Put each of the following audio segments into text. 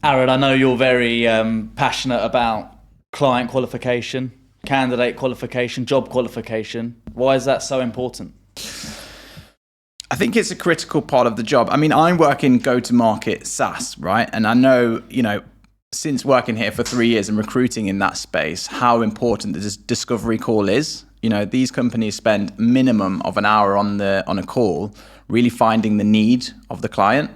Aaron, I know you're very passionate about client qualification, candidate qualification, job qualification. Why is that so important? I think it's a critical part of the job. I mean, I work in go-to-market SaaS, right? And I know, since working here for 3 years and recruiting in that space, how important this discovery call is. These companies spend minimum of an hour on a call, really finding the need of the client.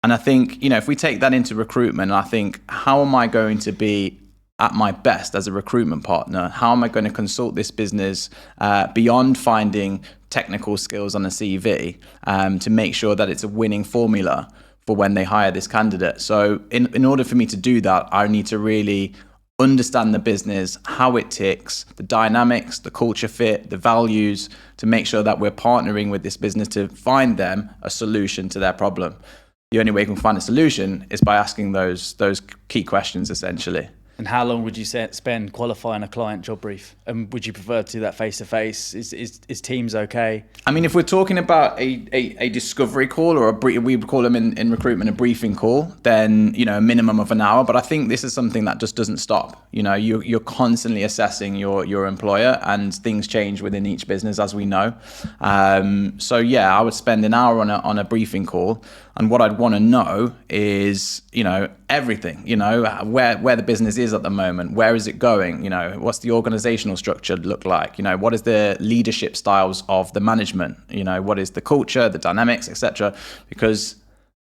And I think, if we take that into recruitment, I think, how am I going to be at my best as a recruitment partner? How am I going to consult this business beyond finding technical skills on a CV to make sure that it's a winning formula for when they hire this candidate? So in order for me to do that, I need to really understand the business, how it ticks, the dynamics, the culture fit, the values, to make sure that we're partnering with this business to find them a solution to their problem. The only way we can find a solution is by asking those key questions, essentially. And how long would you spend qualifying a client job brief? And would you prefer to do that face to face? Is Teams okay? I mean, if we're talking about a discovery call, or we would call them in recruitment a briefing call, then a minimum of an hour. But I think this is something that just doesn't stop. You're constantly assessing your employer, and things change within each business, as we know. So yeah, I would spend an hour on a briefing call. And what I'd want to know is, everything, where the business is at the moment, where is it going, what's the organizational structure look like, what is the leadership styles of the management, what is the culture, the dynamics, etc. Because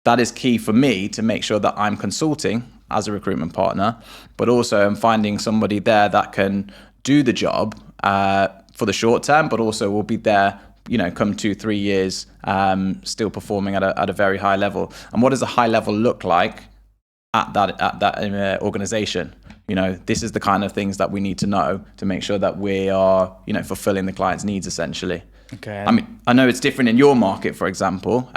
that is key for me to make sure that I'm consulting as a recruitment partner, but also I'm finding somebody there that can do the job for the short term, but also will be there come 2-3 years, still performing at a very high level. And what does a high level look like at that organization? This is the kind of things that we need to know to make sure that we are, fulfilling the client's needs, essentially. Okay. I mean, I know it's different in your market, for example.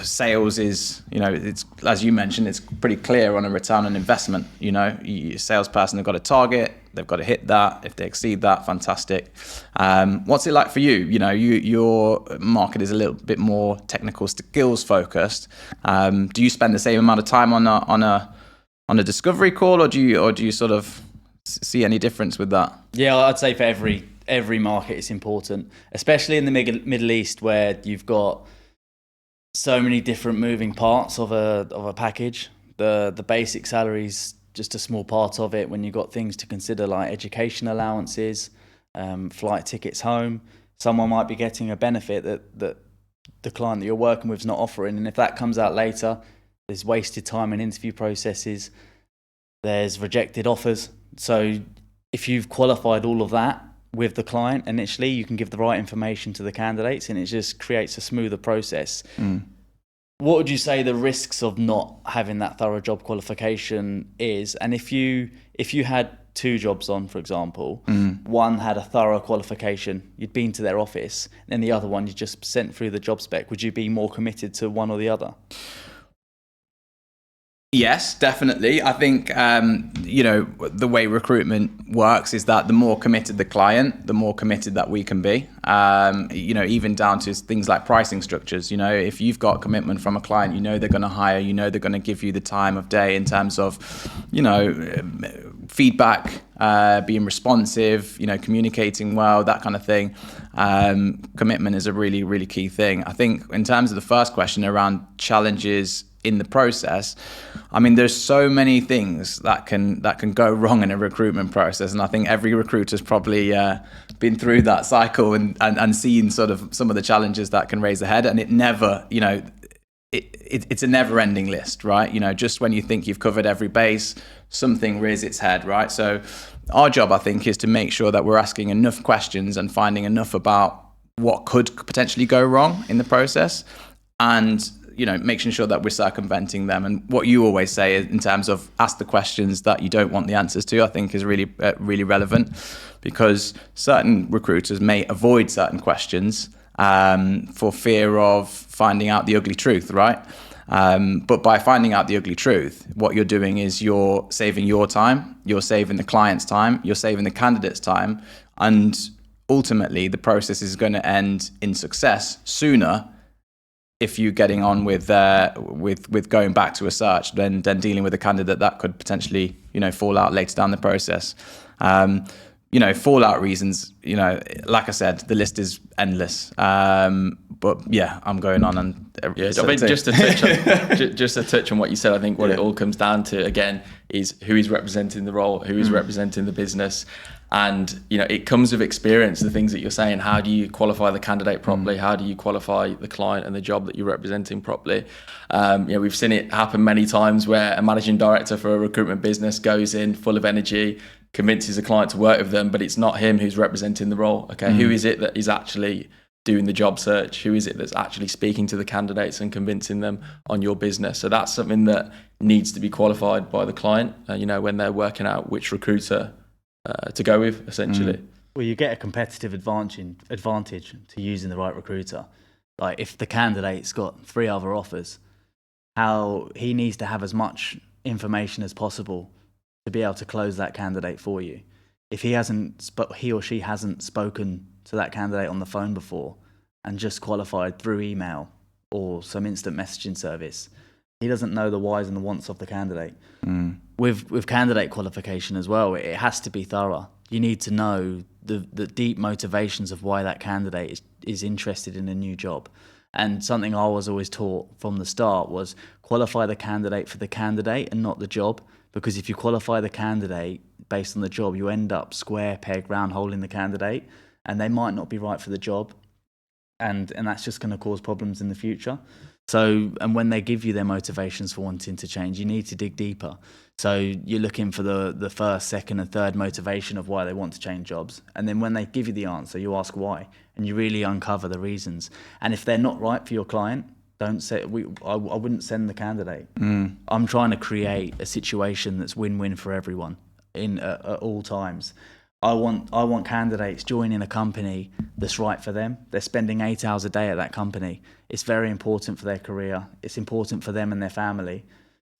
Sales is, it's, as you mentioned, it's pretty clear on a return on investment. A salesperson, they've got a target, they've got to hit that. If they exceed that, fantastic. What's it like for you? Your market is a little bit more technical skills focused. Do you spend the same amount of time on a discovery call, or do you sort of see any difference with that? Yeah, I'd say for every market it's important, especially in the Middle East, where you've got so many different moving parts of a package. The basic salary's just a small part of it, when you've got things to consider like education allowances, flight tickets home. Someone might be getting a benefit that the client that you're working with is not offering, and if that comes out later, there's wasted time in interview processes, there's rejected offers. So if you've qualified all of that with the client initially, you can give the right information to the candidates, and it just creates a smoother process. What would you say the risks of not having that thorough job qualification is? And if you had 2 jobs on, for example, one had a thorough qualification, you'd been to their office, and the other one you just sent through the job spec, would you be more committed to one or the other? Yes, definitely. I think, the way recruitment works is that the more committed the client, the more committed that we can be, even down to things like pricing structures. If you've got commitment from a client, they're going to hire, they're going to give you the time of day in terms of, feedback, being responsive, communicating well, that kind of thing. Commitment is a really, really key thing. I think in terms of the first question around challenges in the process, I mean, there's so many things that can go wrong in a recruitment process, and I think every recruiter's probably been through that cycle and seen sort of some of the challenges that can raise their head, and it never, it's a never-ending list, right? Just when you think you've covered every base, something rears its head, right? So our job, I think, is to make sure that we're asking enough questions and finding enough about what could potentially go wrong in the process, and making sure that we're circumventing them. And what you always say in terms of ask the questions that you don't want the answers to, I think is really, really relevant, because certain recruiters may avoid certain questions for fear of finding out the ugly truth, right? But by finding out the ugly truth, what you're doing is you're saving your time, you're saving the client's time, you're saving the candidate's time, and ultimately the process is going to end in success sooner if you're getting on with going back to a search, then dealing with a candidate that could potentially, fall out later down the process. Fallout reasons, like I said, the list is endless. But yeah, I'm going on and just to touch on what you said, I think what it all comes down to again is who is representing the role, who is representing the business. And, it comes with experience, the things that you're saying. How do you qualify the candidate properly? How do you qualify the client and the job that you're representing properly? We've seen it happen many times where a managing director for a recruitment business goes in full of energy, convinces a client to work with them, but it's not him who's representing the role. Okay, who is it that is actually doing the job search? Who is it that's actually speaking to the candidates and convincing them on your business? So that's something that needs to be qualified by the client, when they're working out which recruiter to go with, essentially. Well, you get a competitive advantage to using the right recruiter. Like if the candidate's got 3 other offers, how he needs to have as much information as possible to be able to close that candidate for you. If he or she hasn't spoken to that candidate on the phone before and just qualified through email or some instant messaging service, he doesn't know the whys and the wants of the candidate. With candidate qualification as well, it has to be thorough. You need to know the deep motivations of why that candidate is interested in a new job. And something I was always taught from the start was qualify the candidate for the candidate and not the job. Because if you qualify the candidate based on the job, you end up square peg round hole in the candidate, and they might not be right for the job. And that's just going to cause problems in the future. So, and when they give you their motivations for wanting to change, you need to dig deeper. So you're looking for the first, second and third motivation of why they want to change jobs. And then when they give you the answer, you ask why, and you really uncover the reasons. And if they're not right for your client, I wouldn't send the candidate. I'm trying to create a situation that's win-win for everyone at all times. I want candidates joining a company that's right for them. They're spending 8 hours a day at that company. It's very important for their career. It's important for them and their family.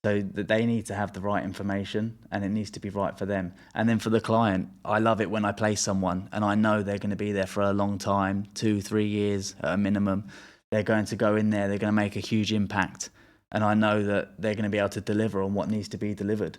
So that they need to have the right information and it needs to be right for them. And then for the client, I love it when I place someone and I know they're going to be there for a long time, 2-3 years at a minimum. They're going to go in there, they're going to make a huge impact. And I know that they're going to be able to deliver on what needs to be delivered.